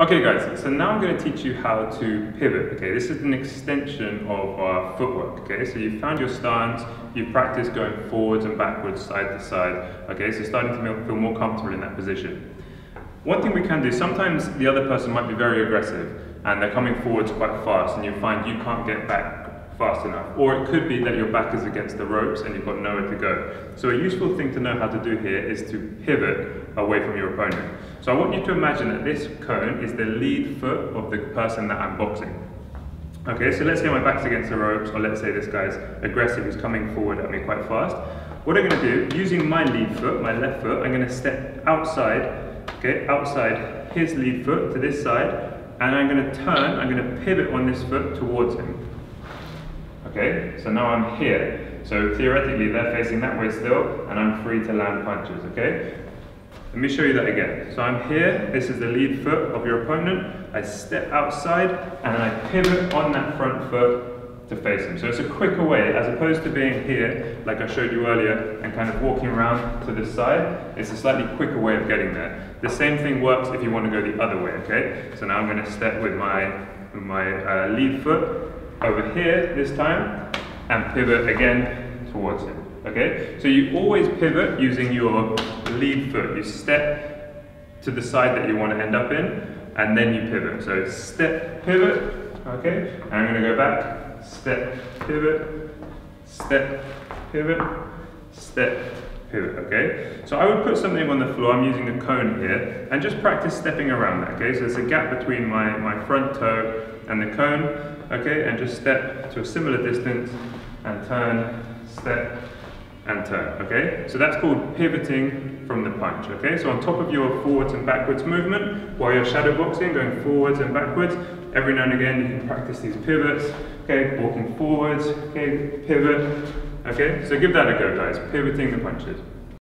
Okay guys, so now I'm going to teach you how to pivot. Okay, this is an extension of our footwork. Okay, so you've found your stance, you've practiced going forwards and backwards, side to side. Okay, so starting to feel more comfortable in that position. One thing we can do, sometimes the other person might be very aggressive and they're coming forwards quite fast and you find you can't get back fast enough. Or it could be that your back is against the ropes and you've got nowhere to go. So a useful thing to know how to do here is to pivot away from your opponent. So I want you to imagine that this cone is the lead foot of the person that I'm boxing. Okay, so let's say my back's against the ropes, or let's say this guy's aggressive, he's coming forward at me quite fast. What I'm going to do, using my lead foot, my left foot, I'm going to step outside, okay, outside his lead foot to this side, and I'm going to turn, I'm going to pivot on this foot towards him. Okay, so now I'm here. So theoretically they're facing that way still, and I'm free to land punches, okay? Let me show you that again. So I'm here, this is the lead foot of your opponent. I step outside and I pivot on that front foot to face him. So it's a quicker way, as opposed to being here, like I showed you earlier, and kind of walking around to this side. It's a slightly quicker way of getting there. The same thing works if you want to go the other way, okay? So now I'm going to step with my lead foot over here this time, and pivot again towards him. Okay, so you always pivot using your lead foot. You step to the side that you want to end up in, and then you pivot. So step, pivot, okay, and I'm going to go back, step, pivot, step, pivot, step, pivot, okay? So I would put something on the floor, I'm using a cone here, and just practice stepping around that, okay? So there's a gap between my front toe and the cone, okay? And just step to a similar distance, and turn, step, and turn, okay? So that's called pivoting from the punch, okay? So on top of your forwards and backwards movement, while you're shadow boxing, going forwards and backwards, every now and again you can practice these pivots, okay? Walking forwards, okay? Pivot, okay? So give that a go, guys, pivoting the punches.